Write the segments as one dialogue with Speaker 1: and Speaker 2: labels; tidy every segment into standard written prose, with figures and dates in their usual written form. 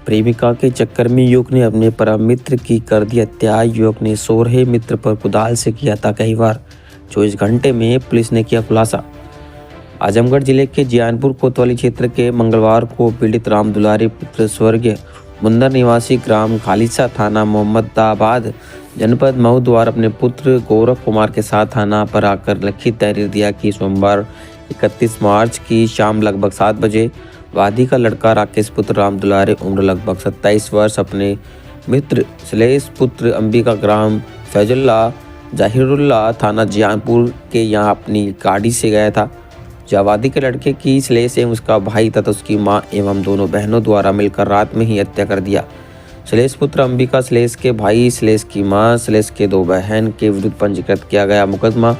Speaker 1: प्रेमिका के चक्कर में युवक ने अपने परम मित्र की कर दी हत्या। युवक ने सो रहे मित्र पर कुदाल से किया था कई बार। 24 घंटे में पुलिस ने किया खुलासा। आजमगढ़ जिले के जियानपुर कोतवाली क्षेत्र के मंगलवार को पीड़ित राम दुलारी पुत्र स्वर्गीय मुंदर निवासी ग्राम खालिसा थाना मोहम्मदाबाद जनपद मऊ द्वारा अपने पुत्र गौरव कुमार के साथ थाना पर आकर लिखित तहरीर दिया कि सोमवार 31 मार्च की शाम लगभग 7 बजे वादी का लड़का राकेश पुत्र राम दुलारे उम्र लगभग 27 वर्ष अपने मित्र श्लेष पुत्र अंबिका ग्राम फैजुल्ला जाहिरुल्ला थाना जियानपुर के यहाँ अपनी गाड़ी से गया था। जावादी के लड़के की श्लेष एवं उसका भाई तथा उसकी मां एवं दोनों बहनों द्वारा मिलकर रात में ही हत्या कर दिया। श्लेष पुत्र अंबिका, श्लेष के भाई, श्लेष की मां, श्लेष के 2 बहन के विरुद्ध पंजीकृत किया गया मुकदमा।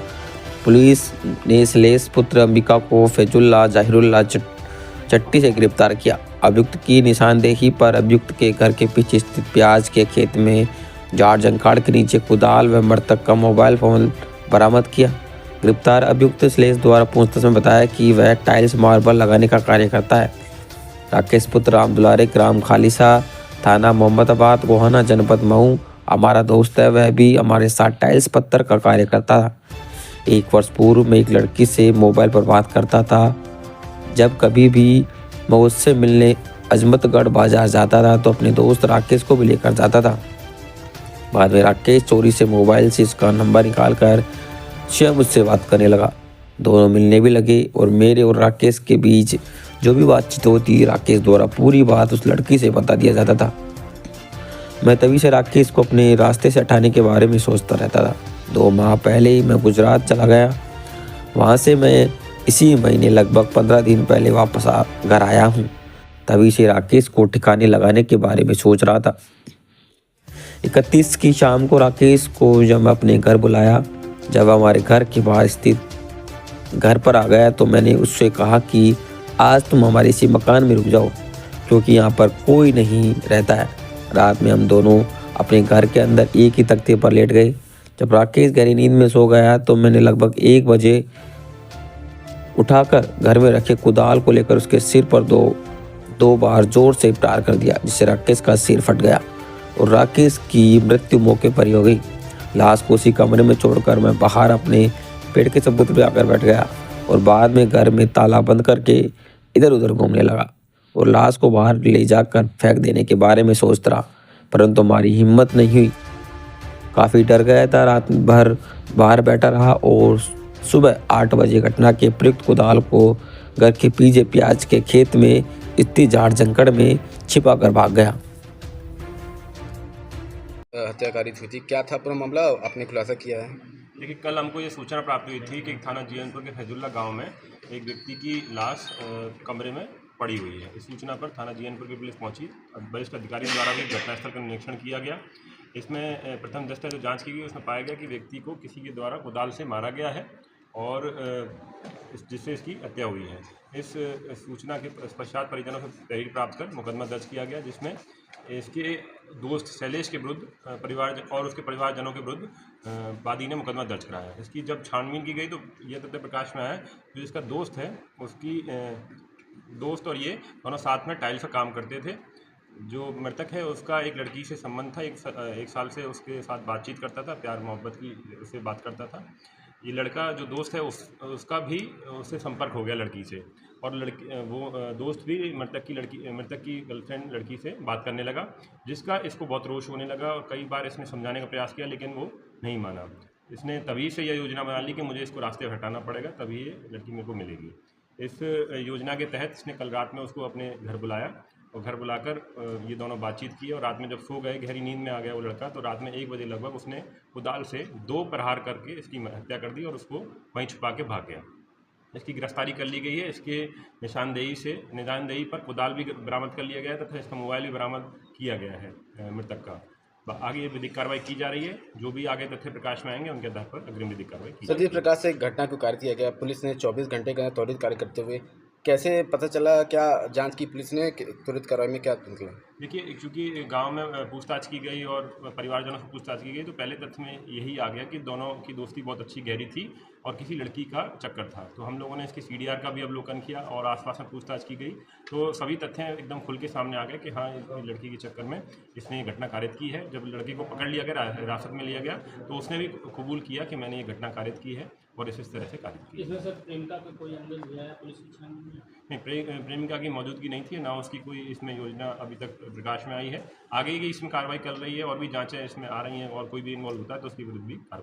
Speaker 1: पुलिस ने श्लेष पुत्र अंबिका को फैजुल्ला जाहिरुल्ला चट्टी से गिरफ्तार किया। अभियुक्त की निशानदेही पर अभियुक्त के घर के पीछे स्थित प्याज के खेत में जाड़ जंकाड़ के नीचे कुदाल व मृतक का मोबाइल फोन बरामद किया। गिरफ्तार अभियुक्त श्लेष द्वारा पूछताछ में बताया कि वह टाइल्स मार्बल लगाने का कार्य करता है। राकेश पुत्र राम दुलारे ग्राम खालिसा थाना मोहम्मदाबाद गोहाना जनपद मऊ हमारा दोस्त है, वह भी हमारे साथ टाइल्स पत्थर का कार्य करता था। 1 वर्ष पूर्व मैं एक लड़की से मोबाइल पर बात करता था। जब कभी भी मैं उससे मिलने अजमतगढ़ बाजार जाता था तो अपने दोस्त राकेश को भी लेकर जाता था। बाद में राकेश चोरी से मोबाइल से उसका नंबर निकाल कर स्वयं मुझसे बात करने लगा। दोनों मिलने भी लगे और मेरे और राकेश के बीच जो भी बातचीत होती राकेश द्वारा पूरी बात उस लड़की से बता दिया जाता था। मैं तभी से राकेश को अपने रास्ते से हटाने के बारे में सोचता रहता था। 2 माह पहले ही मैं गुजरात चला गया। वहाँ से मैं इसी महीने लगभग 15 दिन पहले वापस घर आया हूँ। तभी से राकेश को ठिकाने लगाने के बारे में सोच रहा था। 31 की शाम को राकेश को जब मैं अपने घर बुलाया, जब हमारे घर के बाहर स्थित घर पर आ गया तो मैंने उससे कहा कि आज तुम हमारे इसी मकान में रुक जाओ क्योंकि यहाँ पर कोई नहीं रहता है। रात में हम दोनों अपने घर के अंदर एक ही तख्ते पर लेट गए। जब राकेश गहरी नींद में सो गया तो मैंने लगभग 1 बजे उठाकर घर में रखे कुदाल को लेकर उसके सिर पर दो बार जोर से प्रहार कर दिया, जिससे राकेश का सिर फट गया और राकेश की मृत्यु मौके पर ही हो गई। लाश को उसी कमरे में छोड़कर मैं बाहर अपने पेड़ के सबूत पे आकर बैठ गया और बाद में घर में ताला बंद करके इधर उधर घूमने लगा और लाश को बाहर ले जाकर फेंक देने के बारे में सोचता रहा, परंतु हमारी हिम्मत नहीं हुई। काफ़ी डर गया था। रात भर बाहर बैठा रहा और सुबह 8 बजे घटना के प्रयुक्त कुदाल को घर के पीछे प्याज के खेत में इतनी झाड़ जंकड़ में छिपा कर भाग गया।
Speaker 2: हत्याकारी हुई थी, क्या था पूरा मामला, आपने खुलासा किया है?
Speaker 3: देखिए, कल हमको ये सूचना प्राप्त हुई थी कि थाना जियानपुर के फैजुल्ला गांव में एक व्यक्ति की लाश कमरे में पड़ी हुई है। इस सूचना पर थाना जियानपुर की पुलिस पहुंची। वरिष्ठ अधिकारी द्वारा भी घटनास्थल का निरीक्षण किया गया। इसमें प्रथम दृष्टया जो जांच की गई उसमें पाया गया कि व्यक्ति को किसी के द्वारा कुदाल से मारा गया है और जिससे इसकी हत्या हुई है। इस सूचना के पश्चात परिजनों से तहरीर प्राप्त कर मुकदमा दर्ज किया गया, जिसमें इसके दोस्त शैलेश के विरुद्ध परिवार और उसके परिवारजनों के विरुद्ध वादी ने मुकदमा दर्ज कराया। इसकी जब छानबीन की गई तो यह तथ्य प्रकाश में आया जो जिसका दोस्त है उसकी दोस्त और ये दोनों साथ में टाइल्स का काम करते थे। जो मृतक है उसका एक लड़की से संबंध था, एक साल से उसके साथ बातचीत करता था, प्यार मोहब्बत की उससे बात करता था। ये लड़का जो दोस्त है उसका भी उससे संपर्क हो गया लड़की से और दोस्त भी मृतक की गर्लफ्रेंड लड़की से बात करने लगा, जिसका इसको बहुत रोष होने लगा और कई बार इसने समझाने का प्रयास किया लेकिन वो नहीं माना। इसने तभी से यह योजना बना ली कि मुझे इसको रास्ते पर हटाना पड़ेगा, तभी ये लड़की मेरे को मिलेगी। इस योजना के तहत इसने कल रात में उसको अपने घर बुलाया और घर बुलाकर ये दोनों बातचीत की और रात में जब सो गए, गहरी नींद में आ गया वो लड़का, तो रात में 1 बजे लगभग उसने कुदाल से 2 प्रहार करके इसकी हत्या कर दी और उसको वहीं छुपा के भाग गया। इसकी गिरफ्तारी कर ली गई है। इसके निशानदेही पर कुदाल भी बरामद कर लिया गया तथा इसका मोबाइल भी बरामद किया गया है मृतक का। आगे विधिक कार्रवाई की जा रही है। जो भी आगे तथ्य प्रकाश में आएंगे उनके आधार पर अग्रिम विधिक कार्रवाई की
Speaker 2: सर, जिस प्रकार से घटना को कार्य किया गया, पुलिस ने 24 घंटे का त्वरित कार्य करते हुए कैसे पता चला, क्या जांच की पुलिस ने, त्वरित कार्रवाई में क्या निकला?
Speaker 3: देखिए, चूँकि गांव में पूछताछ की गई और परिवारजनों से पूछताछ की गई तो पहले तथ्य में यही आ गया कि दोनों की दोस्ती बहुत अच्छी गहरी थी और किसी लड़की का चक्कर था। तो हम लोगों ने इसके CDR का भी अवलोकन किया और आसपास में पूछताछ की गई, तो सभी तथ्य एकदम खुल के सामने आ गए कि हाँ, इस लड़की के चक्कर में इसने ये घटना कारित की है। जब लड़के को पकड़ लिया गया, हिरासत में लिया गया, तो उसने भी कबूल किया कि मैंने ये घटना कारित की है और इस तरह से कारित की।
Speaker 4: इसमें सर प्रेमिका का कोई एंगल दिया है पुलिस की छानबीन में?
Speaker 3: नहीं, प्रेमिका की मौजूदगी नहीं थी, ना उसकी कोई इसमें योजना अभी तक प्रकाश में आई है। आगे की इसमें कार्रवाई कर रही है और भी जांचें इसमें आ रही हैं और कोई भी इन्वॉल्व होता है तो उसके विरुद्ध भी कार्रवाई